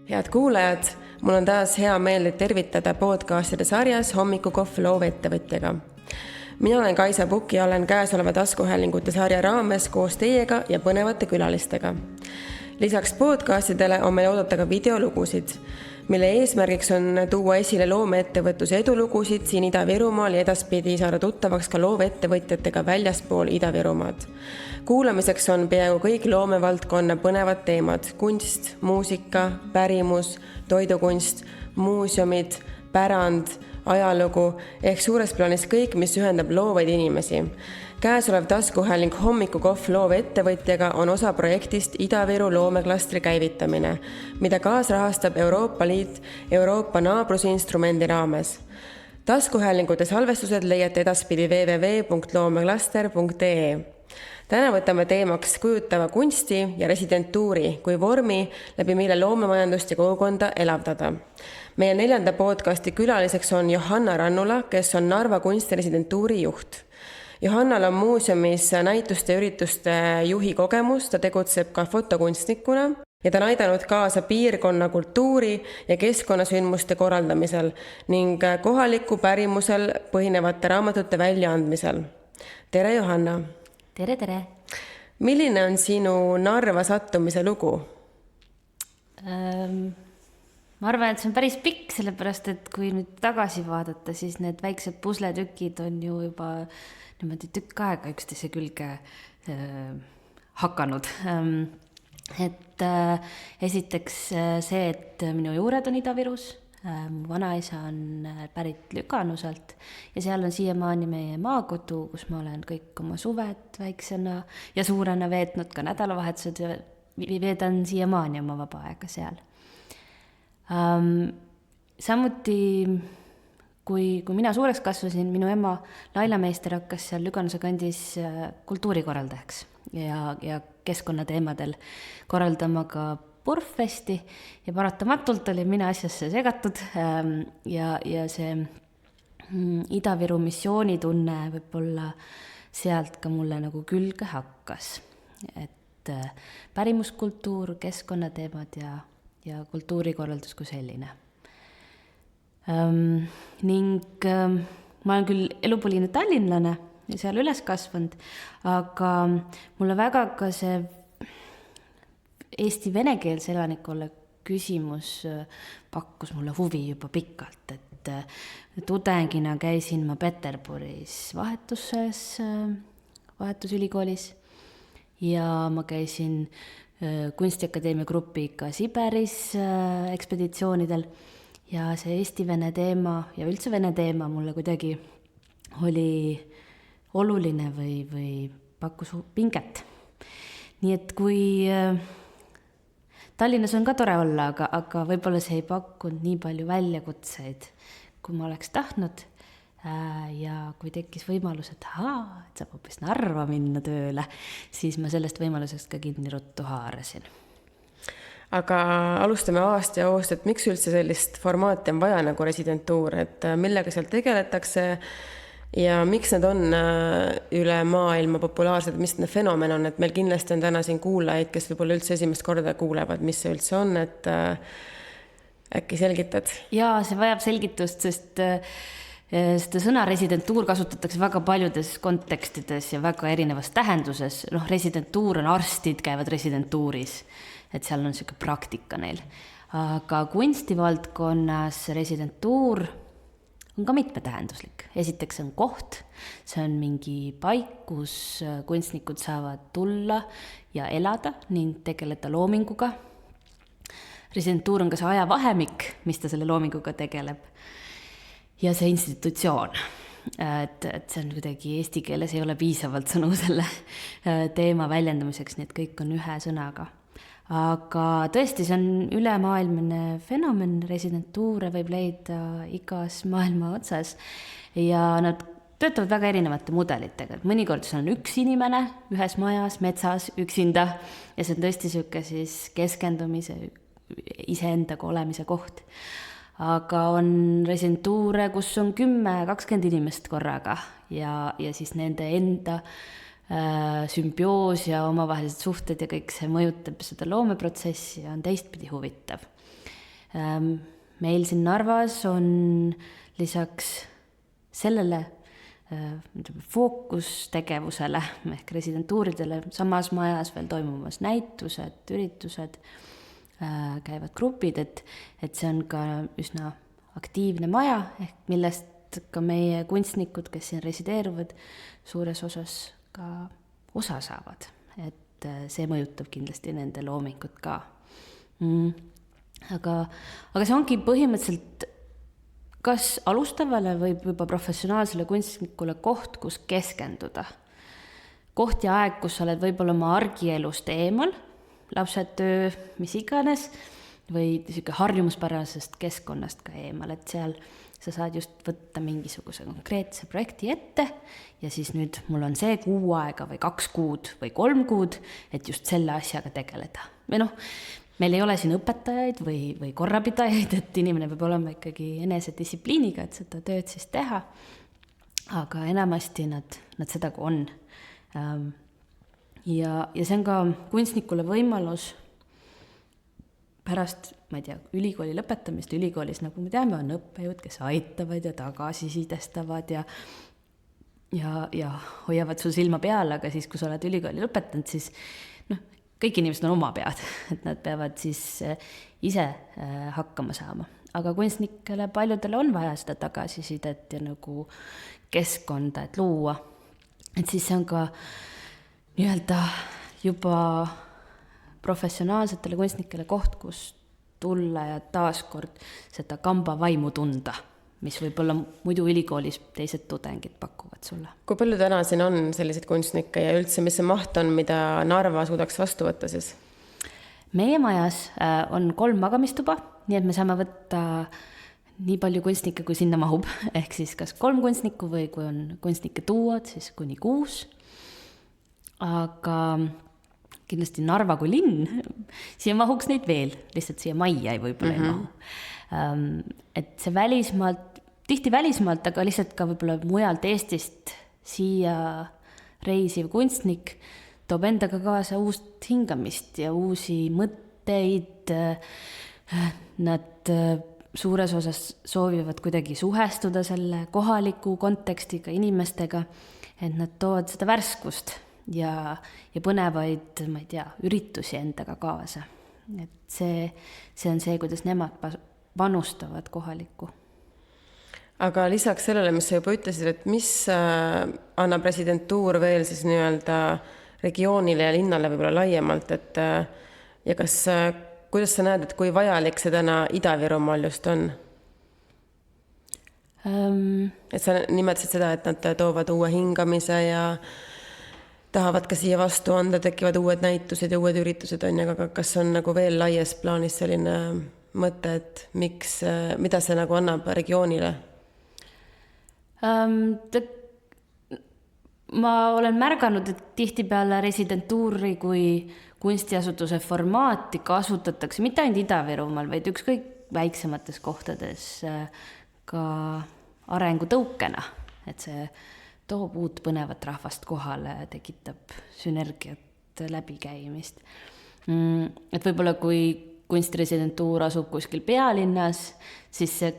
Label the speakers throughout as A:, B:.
A: Head kuulajad, mul on taas hea meel tervitada podcastide sarjas Hommikukohv loovettevõtjaga. Mina olen Kaisa Pukk ja olen käesoleva taskuhäälingute sarja raames koos teiega ja põnevate külalistega. Lisaks podcastidele on meil oodata ka videolugusid, mille eesmärgiks on tuua esile loomeettevõtluse edulugusid siin Ida-Virumaal ja edaspidi saada tuttavaks ka loovettevõtjatega väljaspool Ida-Virumaad. Kuulamiseks on peaaegu kõik loomevaldkonna põnevad teemad: kunst, muusika, pärimus, toidukunst, muuseumid, pärand, ajalugu ehk suures plaanis kõik, mis ühendab loovaid inimesi. Käesolev taskuhääling Hommikukohv loovettevõtjaga on osa projektist Ida-Viru loomeklastri käivitamine, mida kaasrahastab Euroopa Liit Euroopa naabrusinstrumendi raames. Taskuhäälingute salvestused leiate edaspidi www.loomeklaster.ee. Täna võtame teemaks kujutava kunsti ja residentuuri kui vormi, läbi mille loomemajandust ja kogukonda elavdada. Meie 4. podcasti külaliseks on Johanna Rannula, kes on Narva kunstiresidentuuri juht. Johannal on muuseumis näituste ja ürituste juhi kogemus, ta tegutseb ka fotokunstnikuna ja ta on aidanud kaasa piirkonna kultuuri ja keskkonnasündmuste korraldamisel ning kohaliku pärimusel põhinevate raamatute väljaandmisel. Tere, Johanna!
B: Tere, tere!
A: Milline on sinu Narva sattumise lugu?
B: Ma arvan, et see on päris pikk, sellepärast, et kui nüüd tagasi vaadata, siis need väiksed pusletükid on ju juba niimoodi tükk aega üksteise külge hakanud. Esiteks see, et minu juured on Ida-Virus, mu vanaisa on pärit Lüganusalt ja seal on siiamaani meie maakodu, kus ma olen kõik oma suved väiksena ja suurena veetnud, ka nädalavahetused ja veedan siiamaani oma vaba aega seal. Samuti kui mina suureks kasvasin, minu ema Laila Meister hakkas seal Lüganuse kandis kultuurikorraldajaks ja keskkonnateemadel korraldama ka Purfesti ja paratamatult oli mina asjasse segatud ja see Ida-Viru missioonitunne võib-olla sealt ka mulle nagu külge hakkas. Et pärimuskultuur, keskkonnateemad ja kultuurikorraldus kui selline. Ning ma olen küll elupõline tallinlane ja seal üles kasvanud, aga mulle väga ka see Eesti venekeelse elanikkonna küsimus pakkus mulle huvi juba pikalt, et tudengina käisin ma Peterburis vahetusülikoolis ja ma käisin Kunstiakadeemia grupiga Siberis ekspeditsioonidel ja see Eesti-vene teema ja üldse vene teema mulle kuidagi oli oluline või pakkus pinget. Nii et kui Tallinnas on ka tore olla, aga võib-olla see ei pakkunud nii palju väljakutseid, kui ma oleks tahtnud. Ja kui tekkis võimalus, et saab hoopis Narva minna tööle, siis ma sellest võimalusest ka kinni ruttu haarasin.
A: Aga alustame aasta ja oost, et miks üldse sellist formaati on vaja nagu residentuur, et millega seal tegeletakse ja miks need on üle maailma populaarsed, mis need fenomen on, et meil kindlasti on täna siin kuulajaid, kes võib-olla üldse esimest korda kuulevad, mis see üldse on, et äkki selgitad?
B: Jaa, see vajab selgitust, sest seda sõna residentuur kasutatakse väga paljudes kontekstides ja väga erinevas tähenduses. Residentuur on arstid, käivad residentuuris, et seal on selline praktika neil. Aga kunstivaldkonnas residentuur on ka mitmetähenduslik. Esiteks on koht, see on mingi paik, kus kunstnikud saavad tulla ja elada ning tegeleda loominguga. Residentuur on ka see ajavahemik, mis ta selle loominguga tegeleb. Ja see institutsioon, et see on kuidagi eesti keeles ei ole piisavalt sõnu selle teema väljendamiseks, nii et kõik on ühe sõnaga. Aga tõesti, see on ülemaailmne fenomen, residentuure võib leida igas maailma otsas ja nad töötavad väga erinevate mudelitega. Mõnikord see on üks inimene ühes majas, metsas, üksinda ja see on tõesti siuke siis keskendumise, iseendaga olemise koht. Aga on residentuure, kus on 10-20 inimest korraga ja siis nende enda sümbioos ja omavahelised suhted ja kõik see mõjutab seda loomeprotsessi ja on teistpidi huvitav. Meil siin Narvas on lisaks sellele fookustegevusele ehk residentuuridele samas majas veel toimumas näitused, üritused, käivad grupid, et see on ka üsna aktiivne maja, ehk millest ka meie kunstnikud, kes siin resideeruvad, suures osas ka osa saavad. Et see mõjutab kindlasti nende loomingut ka. Aga see ongi põhimõtteliselt kas alustavale või juba professionaalsele kunstnikule koht, kus keskenduda. Koht ja aeg, kus sa oled võib-olla oma argielust eemal, lapsed, töö, mis iganes, või harjumuspärasest keskkonnast ka eemal, et seal sa saad just võtta mingisuguse konkreetse projekti ette ja siis nüüd mul on see 6 aega või 2 kuud või 3 kuud, et just selle asjaga tegeleda. Või meil ei ole siin õpetajaid või korrapidajaid, et inimene peab olema ikkagi enesedistsipliiniga, et seda tööd siis teha. Aga enamasti nad seda kui on. Ja see on ka kunstnikule võimalus pärast, ma ei tea, ülikooli lõpetamist. Ülikoolis, nagu me teame, on õppejõud, kes aitavad ja tagasisidestavad ja hoiavad sul silma peal, aga siis, kui sa oled ülikooli lõpetanud, siis kõik inimesed on oma pead, et nad peavad siis ise hakkama saama. Aga kunstnikele paljudele on vaja seda tagasisidet ja nagu keskkonda, et luua. Et siis see on ka nii-öelda juba professionaalsetele kunstnikele koht, kus tulla ja taaskord seda kamba vaimu tunda, mis võib-olla muidu ülikoolis teised tudengid pakuvad sulle.
A: Kui palju täna siin on selliseid kunstnikke ja üldse, mis see maht on, mida Narva suudaks vastu võtta siis?
B: Meie majas on 3 magamistuba, nii et me saame võtta nii palju kunstnikke, kui sinna mahub, ehk siis kas 3 kunstnikku või kui on kunstnike duod, siis kuni 6. Aga kindlasti Narva kui linn, siia mahuks neid veel, lihtsalt siia majja võib-olla ei mahu. Et see tihti välismaalt, aga lihtsalt ka võib-olla mujalt Eestist siia reisiv kunstnik toob endaga kaasa uust hingamist ja uusi mõtteid. Nad suures osas soovivad kuidagi suhestuda selle kohaliku kontekstiga, inimestega, et nad toovad seda värskust ja põnevaid, ma ei tea, üritusi endaga kaasa. Et see on see, kuidas nemad panustavad kohalikku.
A: Aga lisaks sellele, mis sa juba ütlesid, et mis annab residentuur veel siis nii-öelda regioonile ja linnale võib-olla laiemalt, et ja kuidas sa näed, et kui vajalik see täna Ida-Virumaal just on? Et sa nimetasid seda, et nad toovad uue hingamise ja tahavad ka siia vastu anda, tekivad uued näitused ja uued üritused on, aga kas on nagu veel laies plaanis selline mõte, et mida see nagu annab regioonile?
B: Ma olen märganud, et tihtipeale residentuuri kui kunstiasutuse formaati kasutatakse mitte ainult Ida-Virumaal, vaid ükskõik väiksemates kohtades ka arengutõukena, et see toob uut põnevat rahvast kohale, tekitab sünergiat, läbikäimist. Et võib-olla kui kunstresidentuur asub kuskil pealinnas, siis see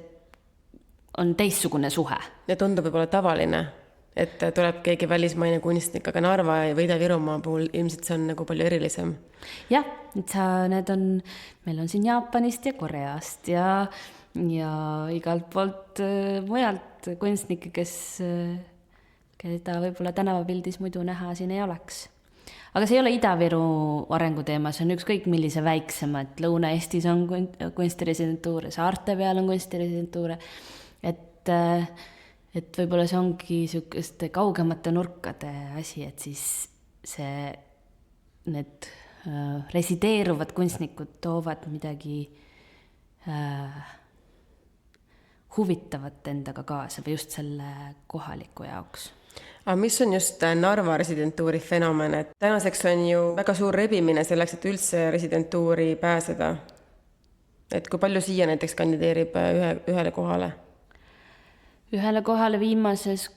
B: on teistsugune suhe.
A: Ja tundub võib-olla tavaline, et tuleb keegi välismaine kunstnik, aga Narva või Ida-Virumaa puhul ilmselt see on nagu palju erilisem.
B: Jah, et meil on siin Jaapanist ja Koreast ja igalt poolt mujalt kunstnikke, keda võib-olla tänavapildis muidu näha siin ei oleks. Aga see ei ole Ida-Viru arenguteema, see on ükskõik millise väiksema, et Lõuna-Eestis on kunstiresidentuure, saarte peal on kunstiresidentuure, et võib-olla see ongi niisuguste kaugemate nurkade asi, et siis need resideeruvad kunstnikud toovad midagi huvitavat endaga kaasa või just selle kohaliku jaoks.
A: Aga mis on just Narva residentuuri fenomen, et tänaseks on ju väga suur rebimine selleks, et üldse residentuuri pääseda. Et kui palju siia näiteks kandideerib ühele kohale?
B: Ühele kohale viimases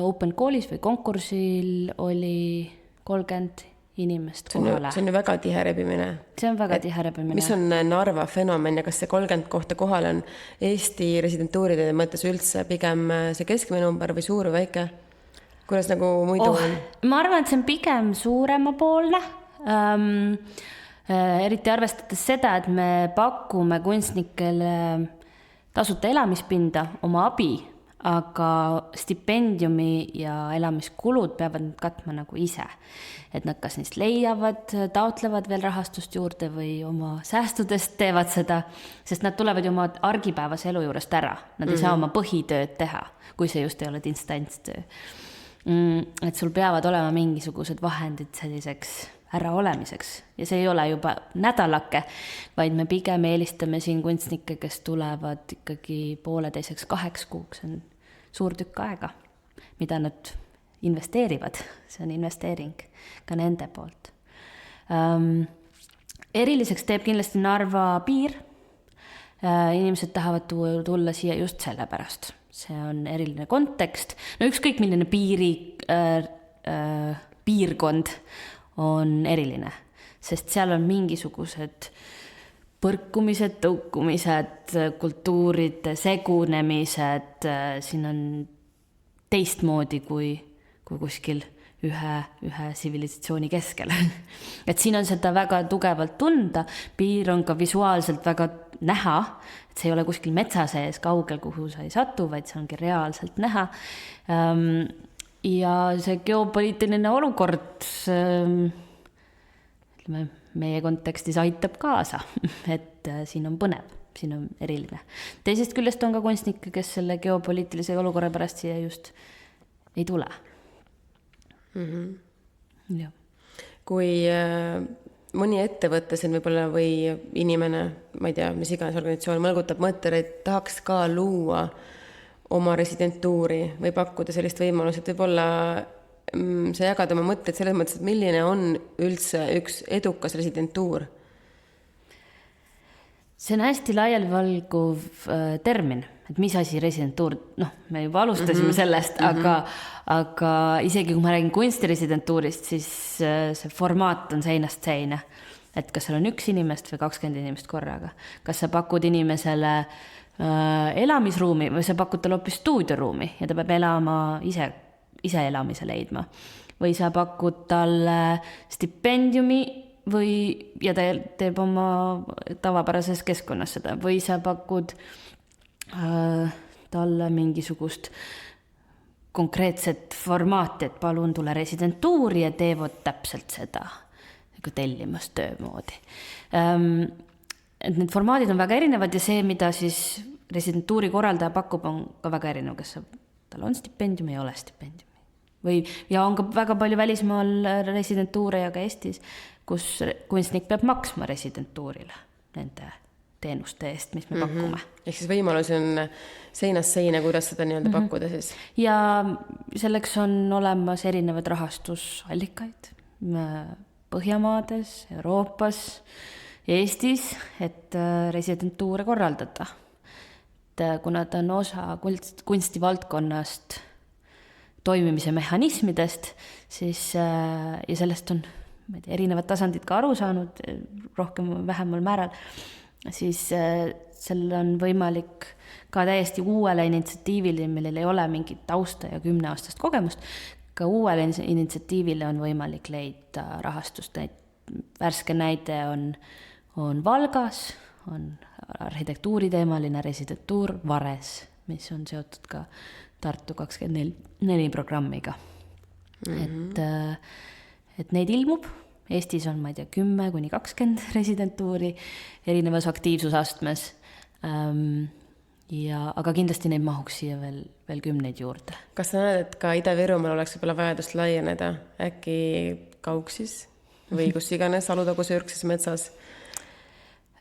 B: Open Callis või konkursil oli 30 inimest kohale.
A: See on ju väga tihe rebimine.
B: See on väga tihe rebimine.
A: Mis on Narva fenomen ja kas see 30 kohta kohal on Eesti residentuuride mõttes üldse pigem see keskmine number või suur või väike? Kuidas nagu muidu on?
B: Ma arvan, et see on pigem suuremapoolne. Eriti arvestades seda, et me pakume kunstnikele tasuta elamispinda, oma abi, aga stipendiumi ja elamiskulud peavad nad katma nagu ise. Et nad kas neist leiavad, taotlevad veel rahastust juurde või oma säästudest teevad seda, sest nad tulevad ju oma argipäevase elu juurest ära. Nad ei saa oma põhitööd teha, kui see just ei ole instantstöö. Et sul peavad olema mingisugused vahendid selliseks äraolemiseks ja see ei ole juba nädalake, vaid me pigem eelistame siin kunstnikke, kes tulevad ikkagi 1,5–2 kuuks, see on suur tükk aega, mida nad investeerivad, see on investeering ka nende poolt. Eriliseks teeb kindlasti Narva piir, inimesed tahavad tulla siia just selle pärast, see on eriline kontekst, no ükskõik milline piirkond on eriline, sest seal on mingisugused põrkumised, tõukumised, kultuuride segunemised, siin on teistmoodi kui kuskil ühe tsivilisatsiooni keskel. Et siin on seda väga tugevalt tunda, piir on ka visuaalselt väga näha, et see ei ole kuskil metsa sees kaugel, kuhu sa ei satu, vaid see ongi reaalselt näha. Ja see geopoliitiline olukord meie kontekstis aitab kaasa, et siin on põnev, siin on eriline. Teisest küljest on ka kunstnikke, kes selle geopoliitilise olukorra pärast siia just ei tule. Ja.
A: Kui mõni ettevõte siin võib-olla või inimene, ma ei tea, mis iganes organisatsioon mõlgutab mõtted, et tahaks ka luua oma residentuuri või pakkuda sellist võimalust, et võib-olla sa jagad oma mõtteid selles mõttes, et milline on üldse üks edukas residentuur?
B: See on hästi laialivalguv termin, et mis asi residentuur, me juba alustasime sellest, aga isegi kui ma räägin kunstiresidentuurist, siis see formaat on seinast seina. Et kas seal on 1 inimest või 20 inimest korraga. Kas sa pakud inimesele elamisruumi või sa pakud talle hoopis stuudioruumi ja ta peab elama ise elamise leidma. Või sa pakud talle stipendiumi ja ta teeb oma tavapärases keskkonnas seda. Või sa pakud talle mingisugust konkreetset formaati, et palun tule residentuuri ja teevad täpselt seda nagu tellimustöö moodi. Et need formaadid on väga erinevad ja see, mida siis residentuuri korraldaja pakub, on ka väga erinev, kas tal on stipendium, ei ole stipendiumi. Ja on ka väga palju välismaal residentuure ja ka Eestis, kus kunstnik peab maksma residentuurile nende teenuste eest, mis me pakume.
A: Ehk siis võimalus on seinast seina, kuidas seda nii-öelda pakkuda siis?
B: Ja selleks on olemas erinevad rahastusallikaid Põhjamaades, Euroopas, Eestis, et residentuure korraldada. Kuna ta on osa kunstivaldkonnast toimimise mehhanismidest, siis, ja sellest on erinevad tasandid ka aru saanud, rohkem või vähemal määral, siis seal on võimalik ka täiesti uuele initsiatiivile, millel ei ole mingit tausta ja 10-aastast kogemust, ka uuele initsiatiivile on võimalik leida rahastust. Värske näide on Valgas, on arhitektuuriteemaline residentuur Vares, mis on seotud ka Tartu 24 programmiga. Et neid ilmub. Eestis on, ma ei tea, 10–20 residentuuri erinevas aktiivsusastmes. Aga kindlasti neid mahuks siia veel 10 juurde.
A: Kas sa näed, et ka Ida-Virumaal oleks võib-olla vajadust laieneda? Äkki Kauksis või kus iganes Alutaguse ürgses metsas?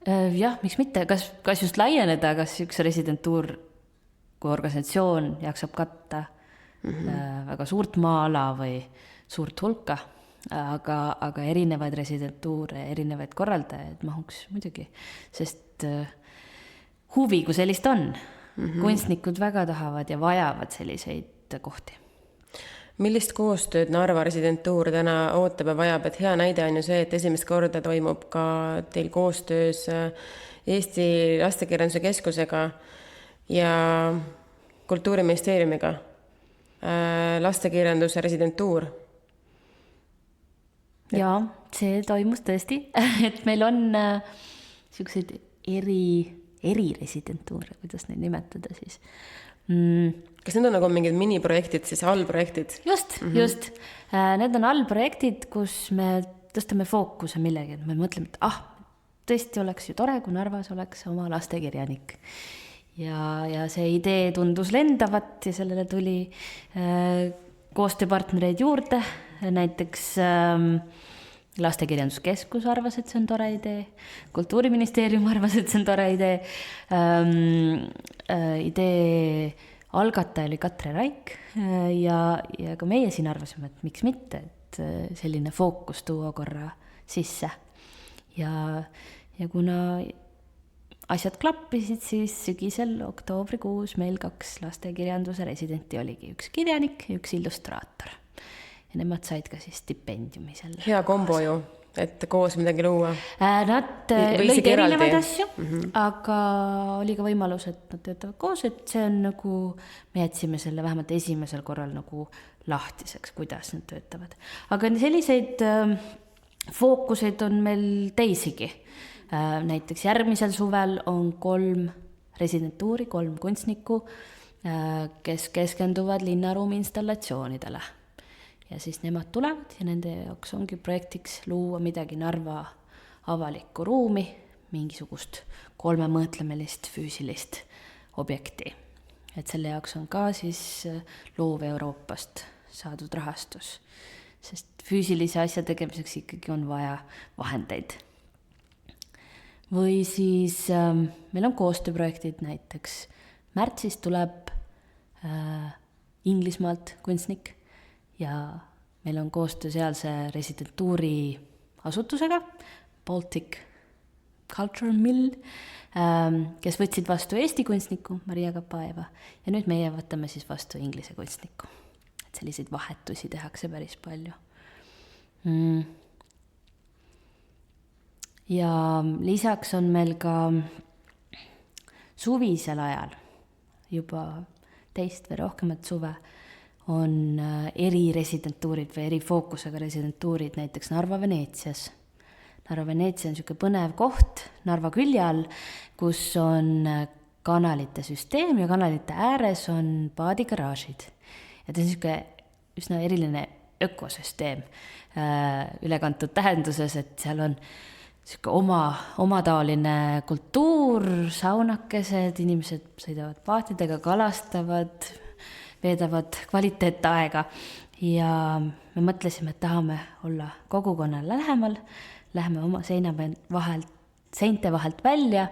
B: Jah, miks mitte? Kas just laieneda, kas üks residentuur kui organisatsioon jaksab katta väga suurt maala või suurt hulka, aga erinevaid residentuure, erinevaid korraldajaid mahuks muidugi, sest huvi kui sellist on. Kunstnikud väga tahavad ja vajavad selliseid kohti.
A: Millist koostööd Narva residentuur täna ootab ja vajab, et hea näide on ju see, et esimest korda toimub ka teil koostöös Eesti Lastekirjanduse Keskusega ja Kultuuriministeeriumiga lastekirjanduse residentuur.
B: Jaa, see toimus tõesti, et meil on selliseid eriresidentuure, kuidas neid nimetada siis.
A: Kas need on nagu mingid miniprojektid, siis allprojektid?
B: Just. Need on allprojektid, kus me tõstame fookuse millegi, et me mõtleme, et tõesti oleks ju tore, kui Narvas oleks oma lastekirjanik. Ja see idee tundus lendavat ja sellele tuli koostööpartnereid juurde, näiteks Lastekirjanduskeskus arvas, et see on tore idee, Kultuuriministeerium arvas, et see on tore idee, idee algataja oli Katre Raik ja ka meie siin arvasime, et miks mitte, et selline fookus tuua korra sisse. Ja kuna asjad klappisid, siis sügisel oktoobrikuus meil 2 lastekirjanduse residenti oligi, üks kirjanik ja üks illustraator. Ja nemad said ka siis stipendiumi selle.
A: Hea kombo ju, et koos midagi luua.
B: Nad lõid erinevaid asju, aga oli ka võimalus, et nad töötavad koos, et see on nagu, me jätsime selle vähemalt esimesel korral nagu lahtiseks, kuidas nad töötavad. Aga selliseid fookuseid on meil teisigi. Näiteks järgmisel suvel on 3 residentuuri, 3 kunstnikku, kes keskenduvad linnaruumi installatsioonidele. Ja siis nemad tulevad ja nende jaoks ongi projektiks luua midagi Narva avalikku ruumi, mingisugust 3-mõõtlemelist füüsilist objekti. Et selle jaoks on ka siis loov Euroopast saadud rahastus, sest füüsilise asja tegemiseks ikkagi on vaja vahendeid. Või siis meil on koostööprojektid, näiteks märtsis tuleb Inglismaalt kunstnik ja meil on koostöö sealse residentuuri asutusega, Baltic Cultural Mill, kes võtsid vastu Eesti kunstniku, Maria Kapaeva, ja nüüd meie võtame siis vastu inglise kunstniku. Et selliseid vahetusi tehakse päris palju. Ja lisaks on meil ka suvisel ajal, juba teist või rohkemat suve, on eriresidentuurid või erifookusega residentuurid, näiteks Narva-Veneetsias. Narva-Veneetsia on niisugune põnev koht Narva külje all, kus on kanalite süsteem ja kanalite ääres on paadigaraažid. Ja ta on niisugune üsna eriline ökosüsteem ülekantud tähenduses, et seal on omataoline kultuur, saunakesed, inimesed sõidavad paatidega, kalastavad, veedavad kvaliteetaega ja me mõtlesime, et tahame olla kogukonnale lähemal, läheme oma seinte vahelt välja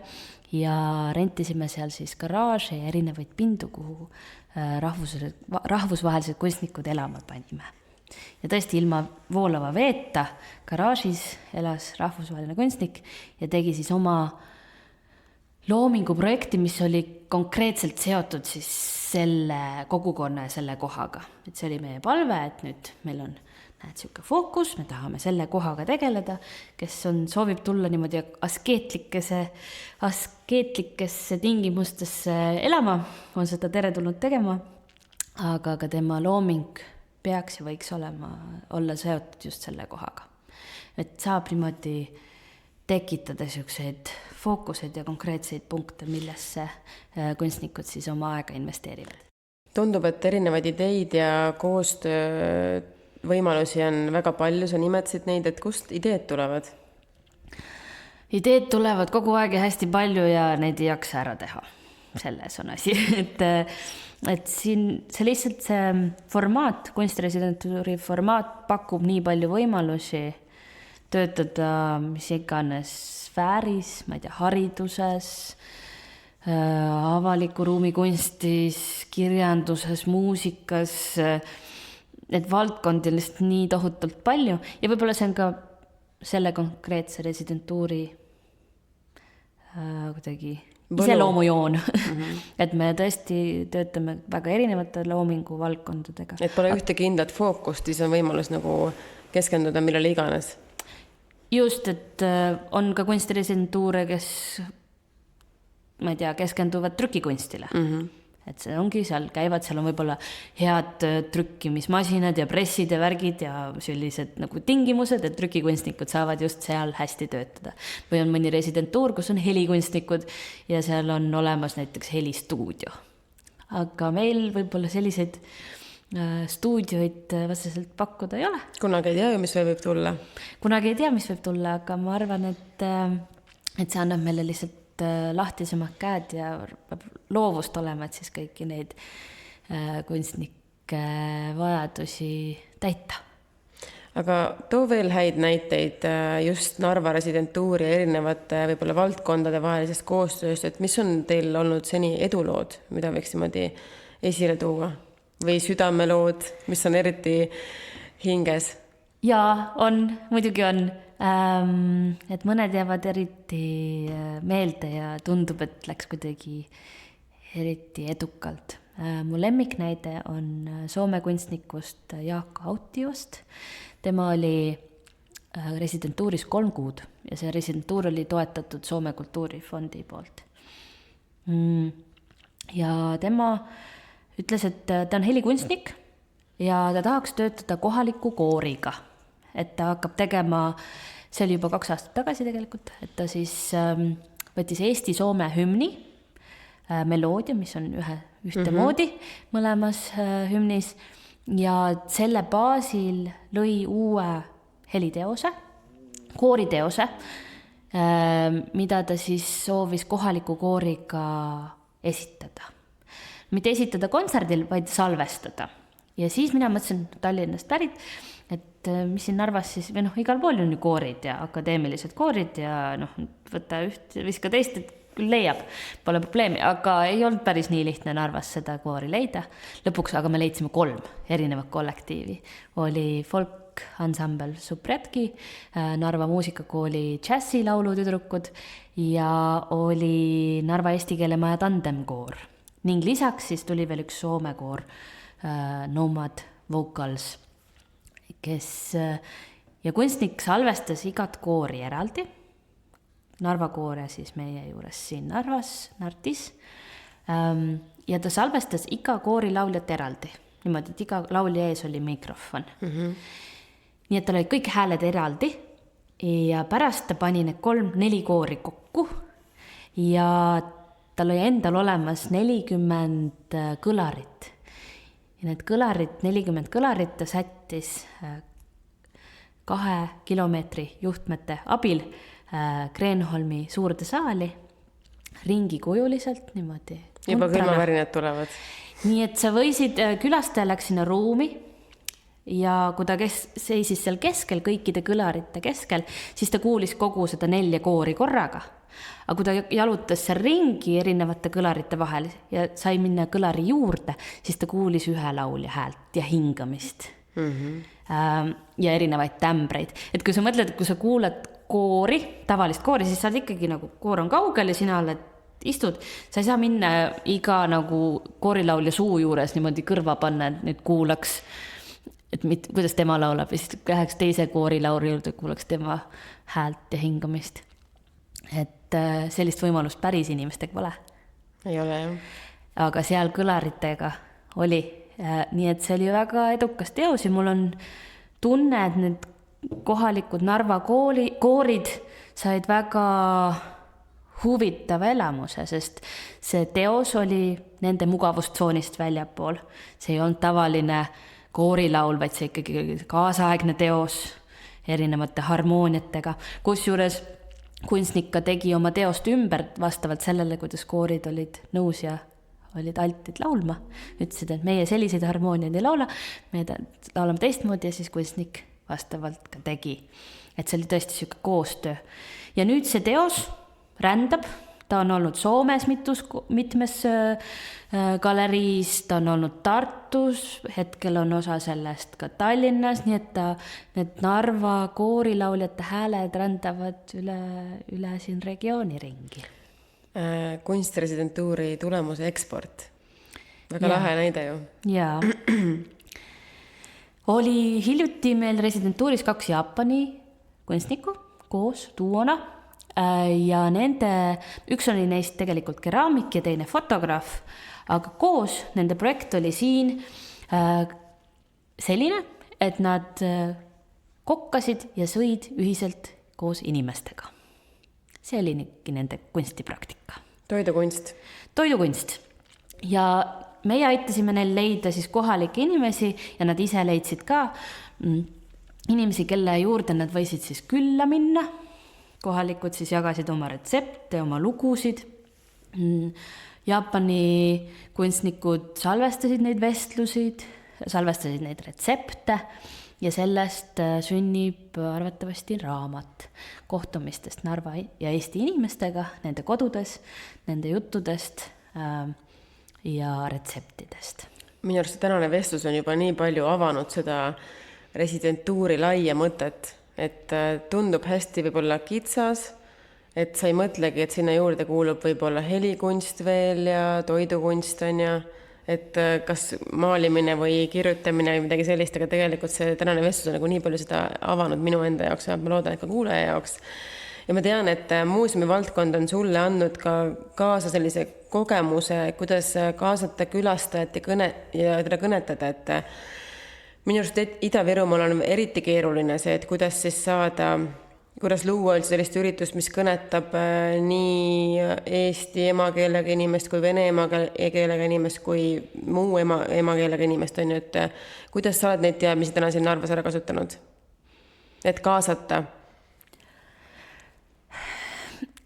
B: ja rentisime seal siis garaaže ja erinevaid pindu, kuhu rahvusvahelised kunstnikud elama panime. Ja tõesti ilma voolava veeta garaažis elas rahvusvaheline kunstnik ja tegi siis oma loominguprojekti, mis oli konkreetselt seotud siis selle kogukonna ja selle kohaga. Et see oli meie palve, et nüüd meil on siuke fookus, me tahame selle kohaga tegeleda, kes soovib tulla niimoodi askeetlikesse tingimustesse elama, on seda teretulnud tegema, aga ka tema looming peaks ja võiks olla seotud just selle kohaga. Et saab niimoodi tekitada selliseid fookuseid ja konkreetseid punkte, millesse kunstnikud siis oma aega investeerivad.
A: Tundub, et erinevaid ideid ja koostöö võimalusi on väga palju, sa nimetasid neid, et kust ideed tulevad?
B: Ideed tulevad kogu aeg ja hästi palju ja neid ei jaksa ära teha. Selles on asi, et siin see lihtsalt see formaat, kunstresidentuuri formaat pakub nii palju võimalusi töötada mis iganes sfääris, ma ei tea, hariduses, avaliku ruumi kunstis, kirjanduses, muusikas, et valdkondi on lihtsalt nii tohutult palju ja võib-olla see on ka selle konkreetse residentuuri kuidagi iseloomujoon. Et me tõesti töötame väga erinevate loomingu valdkondadega.
A: Et pole ühte kindlat fookust, siis on võimalus nagu keskenduda millele iganes.
B: Just, et on ka kunstiresidentuure, kes, ma ei tea, keskenduvad trükikunstile. Et see ongi seal, käivad, seal on võib-olla head trükkimismasinad ja pressid ja värgid ja sellised nagu tingimused, et trükikunstnikud saavad just seal hästi töötada. Või on mõni residentuur, kus on helikunstnikud ja seal on olemas näiteks helistuudio. Aga meil võib-olla selliseid stuudioid vastaselt pakkuda ei ole.
A: Kunagi ei tea ju, mis võib tulla.
B: Kunagi ei tea, mis võib tulla, aga ma arvan, et see annab meile lihtsalt lahtisemad käed ja loovust olema, et siis kõiki neid kunstnike vajadusi täita.
A: Aga too veel häid näiteid just Narva residentuuri ja erinevate võib-olla valdkondade vahelisest koostööst, et mis on teil olnud seni edulood, mida võiks niimoodi esile tuua? Või südamelood, mis on eriti hinges? Jaa,
B: on, muidugi on. Et mõned jäävad eriti meelde ja tundub, et läks kuidagi eriti edukalt. Mu lemmiknäide on Soome kunstnikust Jaak Autiost. Tema oli residentuuris 3 kuud ja see residentuur oli toetatud Soome kultuurifondi poolt. Ja tema ütles, et ta on helikunstnik ja ta tahaks töötada kohaliku kooriga. Et ta hakkab tegema, see oli juba 2 aastat tagasi tegelikult, et ta siis võttis Eesti-Soome hümni, meloodia, mis on ühte moodi mõlemas hümnis ja selle baasil lõi uue heliteose, kooriteose, mida ta siis soovis kohaliku kooriga esitada. Mitte esitada kontserdil, vaid salvestada. Ja siis mina mõtlesin Tallinnast pärit, et mis siin Narvas siis, või igal pool on ju koorid ja akadeemilised koorid ja võta üht, viska teist, et küll leiab, pole probleemi, aga ei olnud päris nii lihtne Narvas seda koori leida. Lõpuks aga me leidsime 3 erinevat kollektiivi. Oli folkansambel Supretki, Narva muusikakooli džässilaulutüdrukud ja oli Narva eesti keele maja tandemkoor. Ning lisaks siis tuli veel üks Soome koor, Nomad Vocals, kes ja kunstnik salvestas igat koori eraldi. Narva koore siis meie juures siin Narvas, Nartis. Ja ta salvestas iga koori lauljat eraldi. Niimoodi, et iga laulja ees oli mikrofon. Nii et tal olid kõik hääled eraldi ja pärast ta pani need 3-4 koori kokku ja tal oli endal olemas 40 kõlarit. Ja need kõlarit, 40 kõlarit ta sättis 2 kilomeetri juhtmete abil Kreenholmi suurde saali ringikujuliselt niimoodi.
A: Juba kõrmavärinad tulevad.
B: Nii et sa võisid, külastaja läks sinna ruumi ja kui ta seisis seal keskel, kõikide kõlarite keskel, siis ta kuulis kogu seda 4 koori korraga. Aga kui ta jalutas seal ringi erinevate kõlarite vahel ja sai minna kõlari juurde, siis ta kuulis ühe laulja häält ja hingamist. Ja erinevaid tämbreid. Et kui sa mõtled, kui sa kuulad koori, tavalist koori, siis sa oled ikkagi nagu koor on kaugel ja sina istud. Sa ei saa minna iga nagu koorilaulja suu juures niimoodi kõrva panna, et nüüd kuulaks, et kuidas tema laulab ja siis läheks teise koorilauri juurde, kuulaks tema häält ja hingamist. Et sellist võimalust päris inimestega pole.
A: Ei ole, jah.
B: Aga seal kõlaritega oli. Nii et see oli väga edukas teos ja mul on tunne, et need kohalikud Narva koorid said väga huvitava elamuse, sest see teos oli nende mugavustsoonist väljapool. See ei olnud tavaline koorilaul, vaid see ikkagi kaasaegne teos erinevate harmooniatega, kusjuures kunstnik tegi oma teost ümber vastavalt sellele, kuidas koorid olid nõus ja olid altid laulma. Ütlesid, et meie selliseid harmooniaid ei laula, me laulame teistmoodi ja siis kunstnik vastavalt ka tegi. Et see oli tõesti selline koostöö. Ja nüüd see teos rändab, ta on olnud Soomes mitmes galeriis, ta on olnud Tartus, hetkel on osa sellest ka Tallinnas, nii et need Narva koorilauljate hääled rändavad üle siin regiooni ringi.
A: Kunstresidentuuri tulemuse eksport. Väga lahe näide ju.
B: Jaa. Oli hiljuti meil residentuuris 2 Jaapani kunstnikku koos duona ja üks oli neist tegelikult keraamik ja teine fotograaf, aga koos nende projekt oli siin selline, et nad kokkasid ja sõid ühiselt koos inimestega. See oli nende kunstipraktika. Toidukunst. Ja meie aitasime neil leida siis kohalikke inimesi ja nad ise leidsid ka inimesi, kelle juurde nad võisid siis külla minna. Kohalikud siis jagasid oma retsepte, oma lugusid. Jaapani kunstnikud salvestasid neid vestlusid, salvestasid neid retsepte ja sellest sünnib arvatavasti raamat kohtumistest Narva ja Eesti inimestega, nende kodudes, nende juttudest ja retseptidest.
A: Minu arust tänane vestlus on juba nii palju avanud seda residentuuri laia mõtet, et tundub hästi võib-olla kitsas, et sa ei mõtlegi, et sinna juurde kuulub võib-olla helikunst veel ja toidukunst on ja et kas maalimine või kirjutamine või midagi sellist, aga tegelikult see tänane vestlus on nagu nii palju seda avanud minu enda jaoks ja ma loodan, et ka kuulaja jaoks. Ja ma tean, et muuseumi valdkond on sulle andnud ka kaasa sellise kogemuse, kuidas kaasata külastajat ja teda kõnetada, et minu arust Ida-Virumaal on eriti keeruline see, et kuidas luua üldse sellist üritust, mis kõnetab nii eesti emakeelega inimest kui vene emakeelega inimest kui muu emakeelega inimest on ju, et kuidas sa oled neid teadmisi täna siin Narvas ära kasutanud, et kaasata?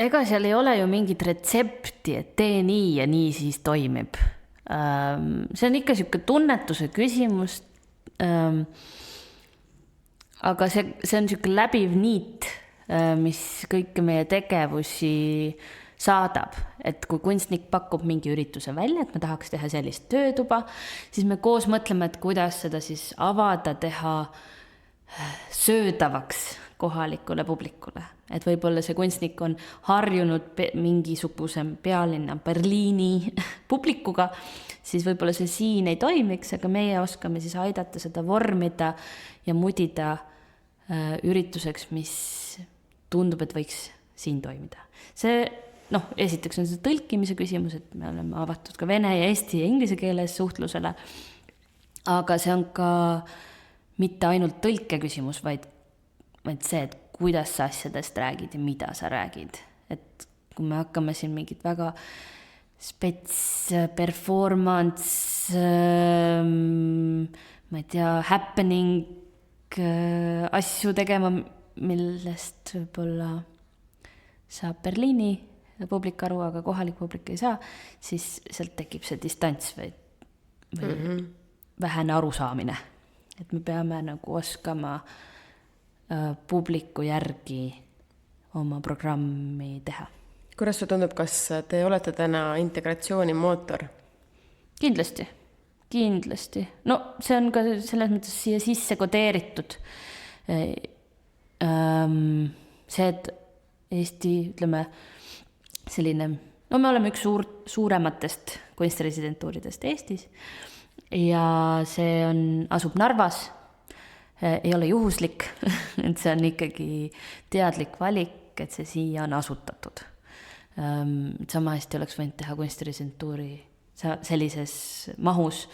B: Ega seal ei ole ju mingit retsepti, et tee nii ja nii siis toimib. See on ikka siuke tunnetuse küsimus, aga see on siuke läbiv niit, mis kõiki meie tegevusi saadab. Et kui kunstnik pakub mingi ürituse välja, et me tahaks teha sellist töötuba, siis me koos mõtleme, et kuidas seda siis avada, teha söödavaks kohalikule publikule. Et võib-olla see kunstnik on harjunud mingisuguse pealinna Berliini publikuga, siis võib-olla see siin ei toimiks, aga meie oskame siis aidata seda vormida ja mudida ürituseks, mis tundub, et võiks siin toimida. See, esiteks on see tõlkimise küsimus, et me oleme avatud ka vene ja eesti ja inglise keeles suhtlusele, aga see on ka mitte ainult tõlke küsimus, vaid see, et kuidas sa asjadest räägid ja mida sa räägid. Et kui me hakkame siin mingit väga performance, ma ei tea, happening asju tegema, millest võib-olla saab Berliini publik aru, aga kohalik publik ei saa, siis sealt tekib see distants või vähene arusaamine. Et me peame nagu oskama publiku järgi oma programmi teha.
A: Kuidas see tundub, kas te olete täna integratsiooni mootor?
B: Kindlasti. No see on ka selles mõttes siia sisse kodeeritud. See, et Eesti, ütleme, selline, me oleme üks suurematest kunstresidentuuridest Eestis ja see asub Narvas. Ei ole juhuslik, et see on ikkagi teadlik valik, et see siia on asutatud. Sama hästi oleks võinud teha kunstresidentuuri sellises mahus,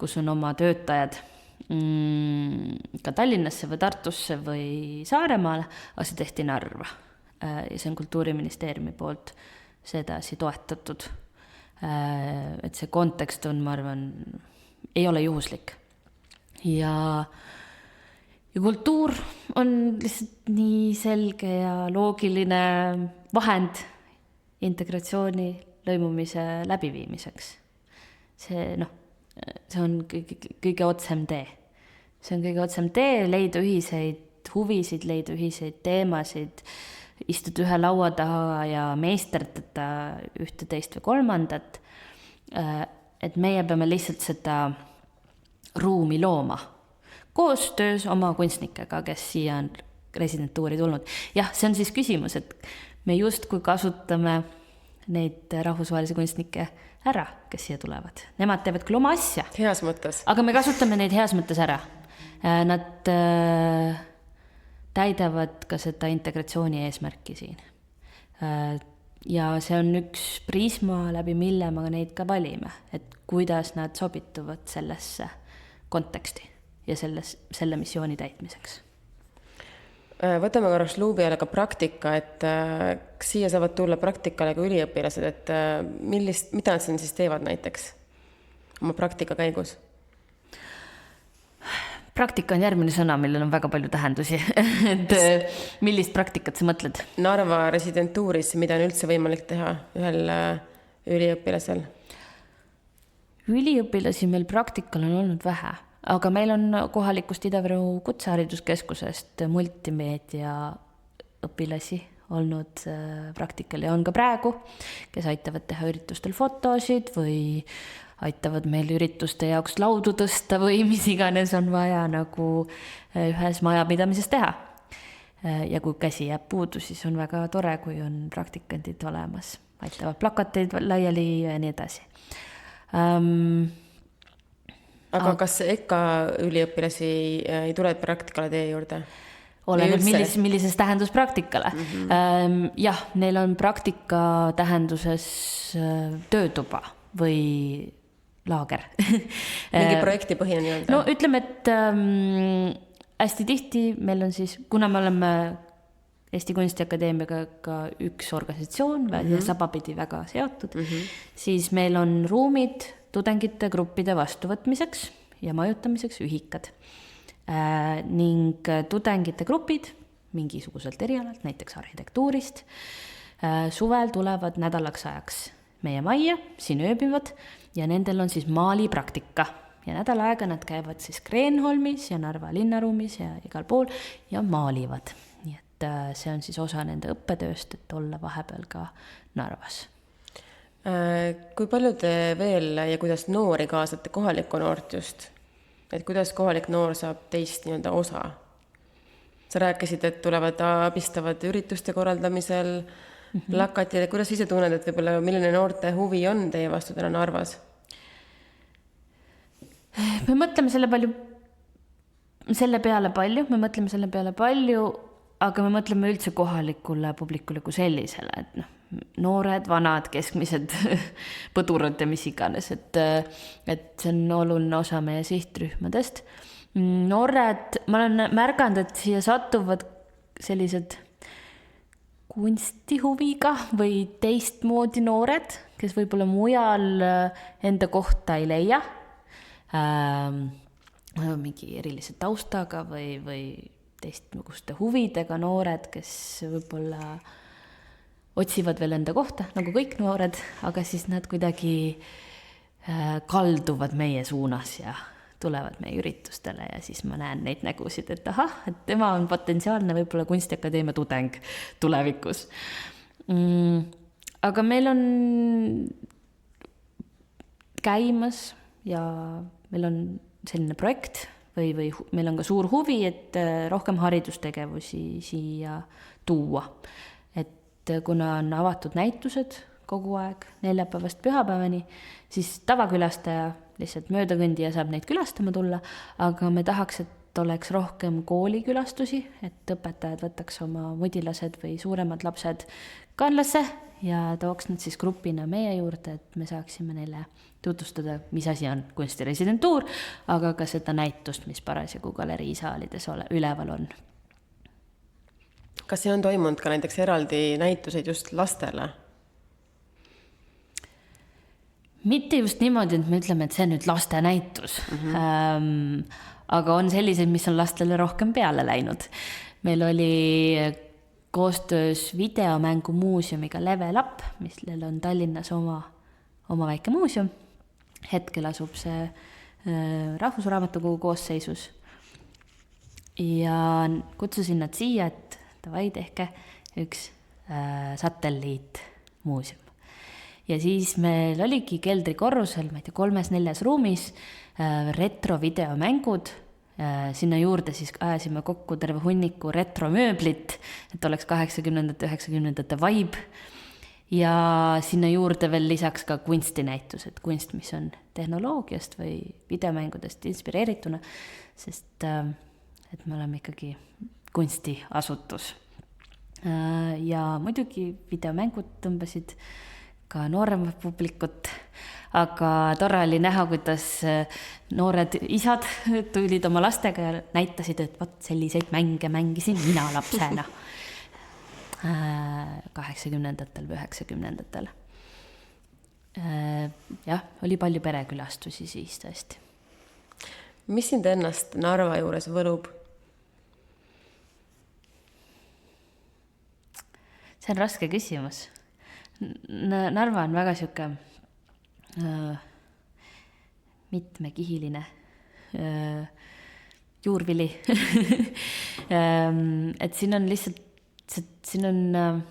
B: kus on oma töötajad ka Tallinnasse või Tartusse või Saaremaale, aga see tehti Narva. Ja see on Kultuuriministeeriumi poolt sedasi toetatud. Et see kontekst on, ma arvan, ei ole juhuslik. Ja kultuur on lihtsalt nii selge ja loogiline vahend integratsiooni lõimumise läbiviimiseks. See on kõige otsem tee. See on kõige otsem tee, leida ühiseid huvisid, leida ühiseid teemasid, istud ühe laua taha ja meisterdada ühte, teist või kolmandat. Et meie peame lihtsalt seda ruumi looma. Koostöös oma kunstnikega, kes siia on residentuuri tulnud. Jah, see on siis küsimus, et me justkui kasutame neid rahvusvahelisi kunstnikke ära, kes siia tulevad. Nemad teevad küll oma asja.
A: Heas mõttes.
B: Aga me kasutame neid heas mõttes ära. Nad täidavad ka seda integratsiooni eesmärki siin. Ja see on üks prisma, läbi mille me neid ka valime, et kuidas nad sobituvad sellesse konteksti ja selle missiooni täitmiseks.
A: Võtame korraks luubi alla ka praktika, et siia saavad tulla praktikale ka üliõpilased, et mida nad siis teevad näiteks oma praktika käigus?
B: Praktika on järgmine sõna, millel on väga palju tähendusi. Et millist praktikat sa mõtled?
A: Narva residentuuris, mida on üldse võimalik teha ühel üliõpilasel?
B: Üliõpilasi meil praktikal on olnud vähe, aga meil on kohalikust Ida-Viru Kutsehariduskeskusest multimeedia õpilasi olnud praktikal ja on ka praegu, kes aitavad teha üritustel fotosid või aitavad meil ürituste jaoks laudu tõsta või mis iganes on vaja nagu ühes majapidamises teha. Ja kui käsi jääb puudu, siis on väga tore, kui on praktikandid olemas. Aitavad plakateid laiali ja nii edasi.
A: Aga kas EKA üliõpilasi ei tule praktikale teie juurde?
B: Oleneb millises tähendus praktikale. Jah, neil on praktika tähenduses töötuba või laager.
A: Mingi projekti põhine nii-öelda?
B: No ütleme, et hästi tihti meil on siis, kuna me oleme Eesti Kunstiakadeemiaga ka üks organisatsioon ja sabapidi väga seotud, siis meil on ruumid tudengite gruppide vastuvõtmiseks ja majutamiseks ühikad. Ning tudengite grupid mingisuguselt erialalt, näiteks arhitektuurist, suvel tulevad nädalaks ajaks meie majja, siin ööbivad ja nendel on siis maalipraktika ja nädal aega nad käivad siis Kreenholmis ja Narva linnaruumis ja igal pool ja maalivad. Nii et see on siis osa nende õppetööst, et olla vahepeal ka Narvas.
A: Kui palju te veel ja kuidas noori kaasate kohalikku noort just? Et kuidas kohalik noor saab teist nii-öelda osa? Sa rääkisid, et tulevad abistavad ürituste korraldamisel, plakatid, kuidas ise tunned, et võib-olla milline noorte huvi on teie vastu täna Narvas?
B: Me mõtleme selle peale palju, aga me mõtleme üldse kohalikule publikule kui sellisele, et noored, vanad, keskmised põdurad ja mis iganes, et see on oluline osa meie sihtrühmadest. Noored, ma olen märganud, et siia satuvad sellised kunstihuviga või teistmoodi noored, kes võib-olla mujal enda kohta ei leia, mingi erilise taustaga või teistmoguste huvidega noored, kes võib-olla otsivad veel enda kohta, nagu kõik noored, aga siis nad kuidagi kalduvad meie suunas ja tulevad meie üritustele ja siis ma näen neid nägusid, et ahah, et tema on potentsiaalne võib-olla Kunstiakadeemia tudeng tulevikus. Aga meil on käimas ja meil on selline projekt või meil on ka suur huvi, et rohkem haridustegevusi siia tuua. Et kuna on avatud näitused kogu aeg, neljapäevast pühapäevani, siis tavakülastaja lihtsalt möödakõndija saab neid külastama tulla, aga me tahaks, et oleks rohkem koolikülastusi, et õpetajad võtaks oma mudilased või suuremad lapsed kanlasse ja tooks nad siis grupina meie juurde, et me saaksime neile tutvustada, mis asi on kunstiresidentuur, aga ka seda näitust, mis parasjagu galeriisaalides üleval on.
A: Kas see on toimunud ka näiteks eraldi näituseid just lastele?
B: Mitte just niimoodi, et me ütleme, et see on nüüd laste näitus, aga on sellised, mis on lastele rohkem peale läinud. Meil oli koostöös videomängu muuseumiga Level Up, millel on Tallinnas oma väike muuseum. Hetkel asub see Rahvusraamatukogu koosseisus. Ja kutsusin nad siia, et davai, tehke üks satelliitmuuseum. Ja siis meil oligi keldrikorrusel, ma ei tea, 3-4 ruumis retrovideomängud. Sinna juurde siis ajasime kokku terve hunniku retromööblit, et oleks 80-ndate, 90-ndate vibe. ja sinna juurde veel lisaks ka kunstinäitused, kunst, mis on tehnoloogiast või videomängudest inspireerituna, sest et me oleme ikkagi kunstiasutus. Ja muidugi videomängud tõmbasid ka nooremat publikut, aga tore oli näha, kuidas noored isad tulid oma lastega ja näitasid, et vot selliseid mänge mängisin mina lapsena 80-ndatel või 90-ndatel. Jah, oli palju perekülastusi siis tõesti.
A: Mis sind ennast Narva juures võlub?
B: See on raske küsimus. Narva on väga siuke mitmekihiline juurvili. Et siin on lihtsalt, siin on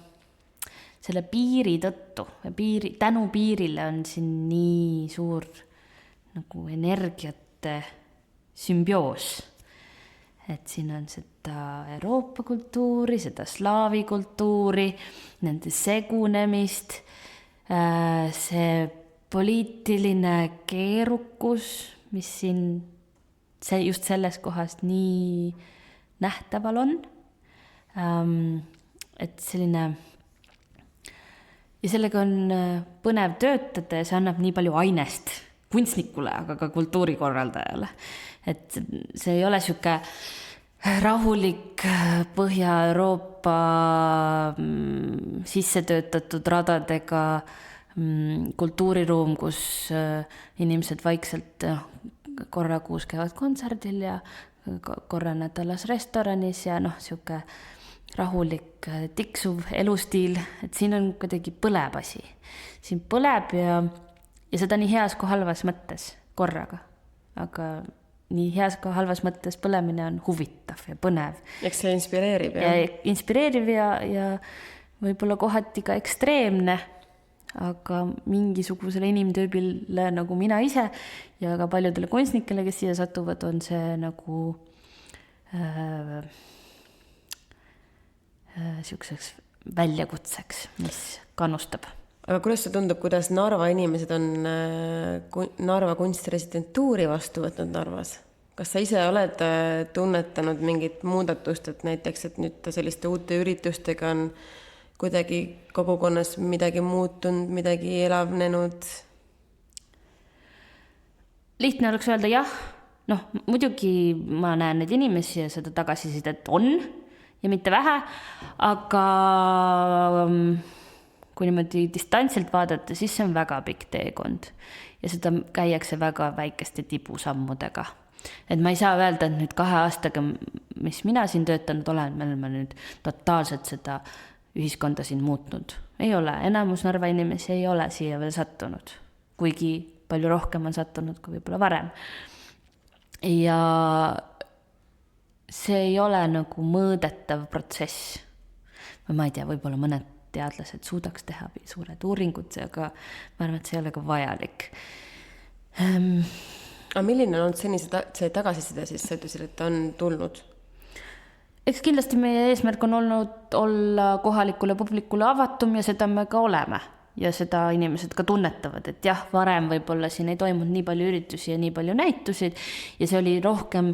B: selle piiri tõttu, tänu piirile on siin nii suur nagu energiate sümbioos. Et siin on seda Euroopa kultuuri, seda slaavi kultuuri, nende segunemist, see poliitiline keerukus, mis siin just selles kohas nii nähtaval on. Et selline, ja sellega on põnev töötada ja see annab nii palju ainest kunstnikule, aga ka kultuurikorraldajale. Et see ei ole siuke rahulik Põhja-Euroopa sisse töötatud radadega kultuuriruum, kus inimesed vaikselt korra kuus käivad kontserdil ja korra nädalas restoranis ja siuke rahulik tiksuv elustiil, et siin on kuidagi põleb asi. Siin põleb ja seda nii heas kui halvas mõttes korraga, aga nii heas kui halvas mõttes põlemine on huvitav ja põnev.
A: Eks see inspireerib,
B: ja inspireeriv ja võib-olla kohati ka ekstreemne, aga mingisugusele inimtüübile nagu mina ise ja ka paljudele kunstnikele, kes siia satuvad, on see nagu siukseks väljakutseks, mis kannustab.
A: Aga kuidas see tundub, kuidas Narva inimesed on Narva kunstresidentuuri vastu võtnud Narvas? Kas sa ise oled tunnetanud mingit muudatust, et näiteks, et nüüd selliste uute üritustega on kuidagi kogukonnas midagi muutunud, midagi elavnenud?
B: Lihtne oleks öelda jah. Muidugi ma näen neid inimesi ja seda tagasisidet on ja mitte vähe, aga kui niimoodi distantsilt vaadata, siis see on väga pikk teekond ja seda käiakse väga väikeste tibusammudega. Et ma ei saa öelda, et nüüd 2 aastaga, mis mina siin töötanud olen, me oleme nüüd totaalselt seda ühiskonda siin muutnud. Ei ole, enamus Narva inimesi ei ole siia veel sattunud, kuigi palju rohkem on sattunud kui võib-olla varem. Ja see ei ole nagu mõõdetav protsess. Ma ei tea, võib-olla mõned teadlased suudaks teha suured uuringud, aga ma arvan, et see ei ole ka vajalik.
A: Aga milline on olnud see tagasiside siis, sa ütlesid, et on tulnud?
B: Eks kindlasti meie eesmärk on olnud olla kohalikule publikule avatum ja seda me ka oleme. Ja seda inimesed ka tunnetavad, et jah, varem võib-olla siin ei toimunud nii palju üritusi ja nii palju näitusid ja see oli rohkem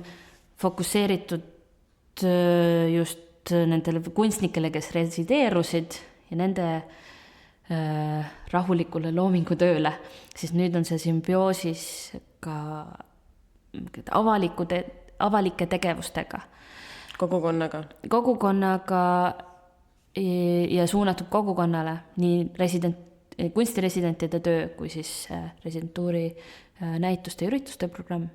B: fokusseeritud just nendele kunstnikele, kes resideerusid ja nende rahulikule loomingutööle, siis nüüd on see sümbioosis ka avalike tegevustega. Kogukonnaga ja suunatud kogukonnale, nii kunstiresidentide töö kui siis residentuuri näituste ja ürituste programm.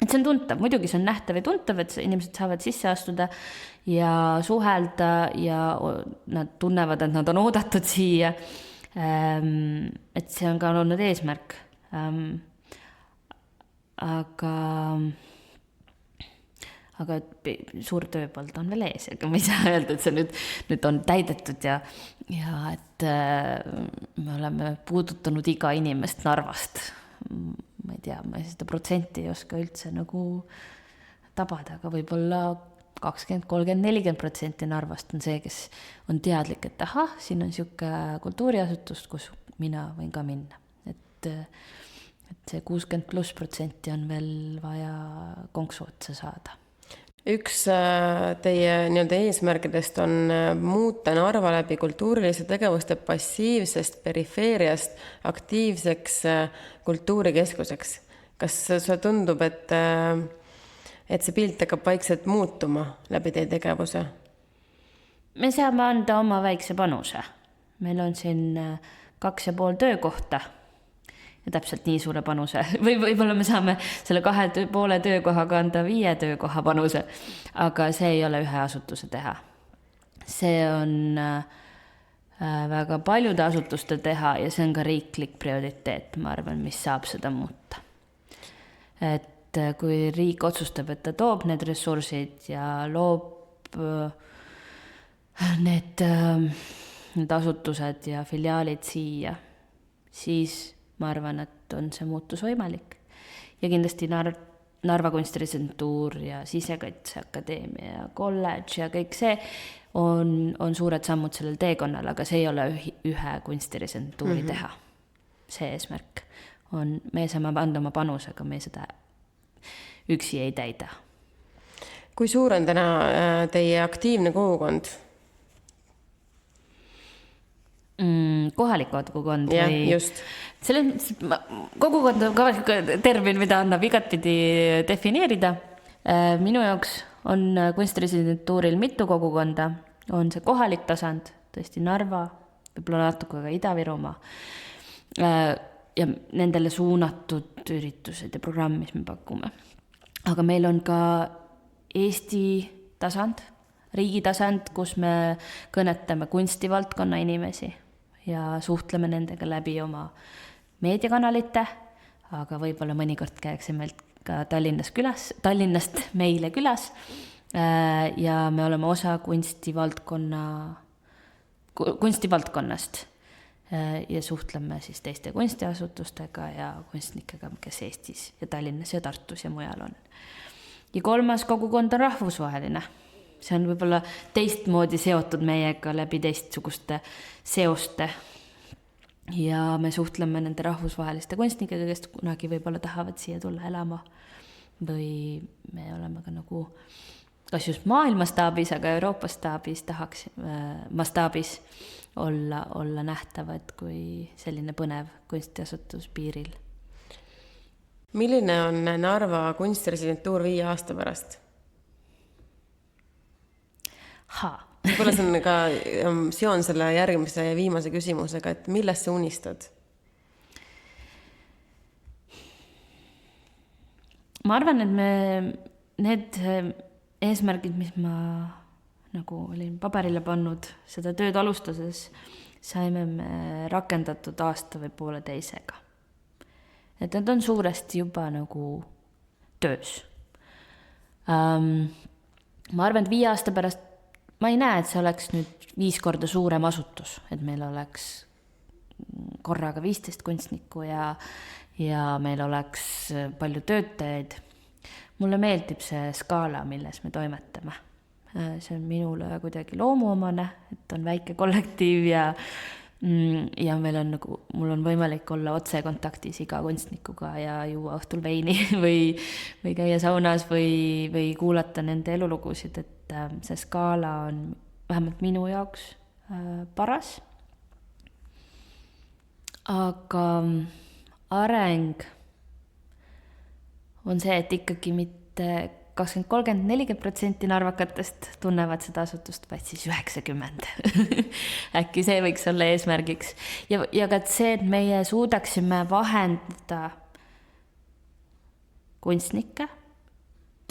B: Et see on tuntav, muidugi see on nähtav ja tuntav, et inimesed saavad sisse astuda ja suhelda ja nad tunnevad, et nad on oodatud siia. Et see on ka olnud eesmärk. Aga suur tööpõld on veel ees, aga ma ei saa öelda, et see nüüd on täidetud ja et me oleme puudutanud iga inimest Narvast. Ma ei tea, ma seda protsenti ei oska üldse nagu tabada, aga võib-olla 20, 30, 40% Narvast on see, kes on teadlik, et ahah, siin on siuke kultuuriasutus, kus mina võin ka minna. Et see 60+% on veel vaja konksu otsa saada.
A: Üks teie nii-öelda eesmärkidest on muuta Narva läbi kultuurilise tegevuste passiivsest perifeeriast aktiivseks kultuurikeskuseks. Kas sulle tundub, et see pilt hakkab vaikselt muutuma läbi teie tegevuse?
B: Me saame anda oma väikse panuse. Meil on siin 2,5 töökohta ja täpselt nii suure panuse. Võib-olla me saame selle 2,5 töökohaga anda 5 töökoha panuse, aga see ei ole ühe asutuse teha. See on väga paljude asutuste teha ja see on ka riiklik prioriteet, ma arvan, mis saab seda muuta. Et kui riik otsustab, et ta toob need ressursid ja loob need asutused ja filiaalid siia, siis ma arvan, et on see muutus võimalik. Ja kindlasti Narva kunstirisentuur ja Sisekaitseakadeemia ja kolledž ja kõik see on suured sammud sellel teekonnal, aga see ei ole ühe kunstirisentuuri teha. See eesmärk on, me saame anda oma panusega, me seda üksi ei täida.
A: Kui suur on täna teie aktiivne kogukond?
B: Kohalik kogukond
A: ja,
B: või
A: just.
B: Kogukond on ka termin, mida annab igatpidi defineerida. Minu jaoks on kunstirisentuuril mitu kogukonda, on see kohalik tasand, tõesti Narva, võib-olla natuke ka Ida-Virumaa ja nendele suunatud üritused ja programm, mis me pakume. Aga meil on ka Eesti tasand, riigi tasand, kus me kõnetame kunstivaldkonna inimesi ja suhtleme nendega läbi oma meediakanalite, aga võib-olla mõnikord käiakse meilt ka Tallinnast meile külas ja me oleme osa kunstivaldkonnast ja suhtleme siis teiste kunstiasutustega ja kunstnikega, kes Eestis ja Tallinnas ja Tartus ja mujal on. Ja 3. kogukond on rahvusvaheline. See on võib-olla teistmoodi seotud meiega läbi teistsuguste seoste ja me suhtleme nende rahvusvaheliste kunstnikega, kes kunagi võib-olla tahavad siia tulla elama või me oleme ka nagu kas just maailmastaabis, aga Euroopa mastaabis olla nähtavad kui selline põnev kunstiasutus piiril.
A: Milline on Narva kunstirisentuur 5 aasta pärast? Võib-olla see on ka seon selle järgmise ja viimase küsimusega, et millest sa unistad?
B: Ma arvan, et need eesmärgid, mis ma nagu olin paberile pannud seda tööd alustades, saime me rakendatud aasta või pooleteisega. Et need on suuresti juba nagu töös. Ma arvan, et 5 aasta pärast ma ei näe, et see oleks nüüd 5 korda suurem asutus, et meil oleks korraga 15 kunstnikku ja meil oleks palju töötajaid. Mulle meeldib see skaala, milles me toimetame. See on minule kuidagi loomuomane, et on väike kollektiiv ja meil on nagu, mul on võimalik olla otse kontaktis iga kunstnikuga ja juua õhtul veini või käia saunas või kuulata nende elulugusid, et see skaala on vähemalt minu jaoks paras. Aga areng on see, et ikkagi mitte 20, 30, 40% narvakatest tunnevad seda asutust, vaid siis 90%. Äkki see võiks olla eesmärgiks. Ja ka see, et meie suudaksime vahendada kunstnike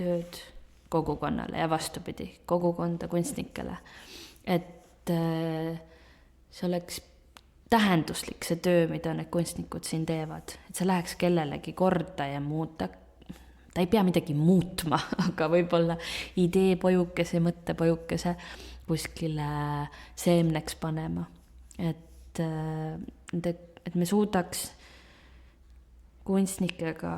B: tööd kogukonnale ja vastupidi, kogukonda kunstnikele. Et see oleks tähenduslik see töö, mida need kunstnikud siin teevad. Et see läheks kellelegi korda ja muuta. Ta ei pea midagi muutma, aga võib-olla idee pojukese, mõtte pojukese kuskile seemneks panema. Et me suudaks kunstnikega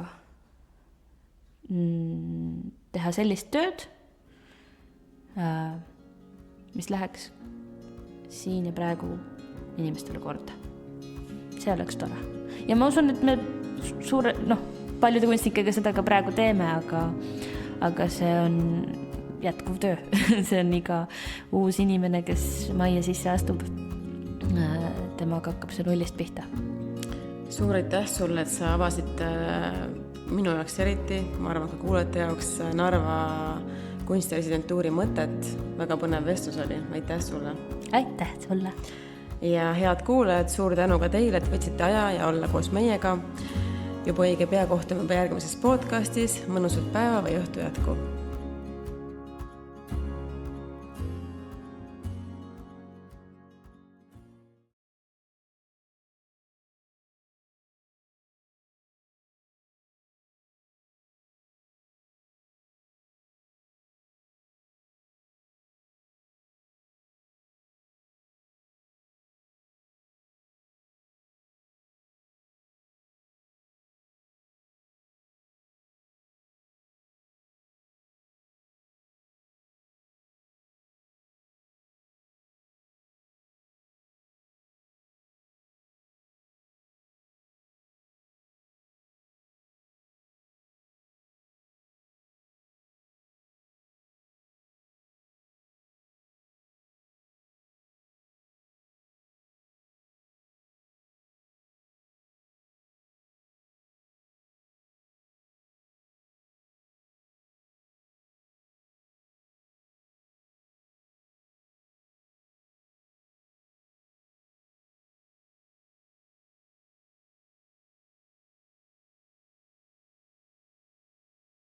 B: teha sellist tööd, mis läheks siin ja praegu inimestele korda. See oleks tore. Ja ma usun, et me paljude kunstnikega seda ka praegu teeme, aga see on jätkuv töö. See on iga uus inimene, kes majja sisse astub. Temaga hakkab see nullist pihta.
A: Suur aitäh sulle, et sa avasid minu jaoks eriti, ma arvan ka kuulajate jaoks Narva kunstiresidentuuri mõtet. Väga põnev vestlus oli. Aitäh sulle.
B: Aitäh sulle.
A: Ja head kuulajad, suur tänu ka teile, et võtsite aja ja olla koos meiega. Juba õige pea kohtume järgmises podcastis. Mõnusat päeva või õhtu jätku.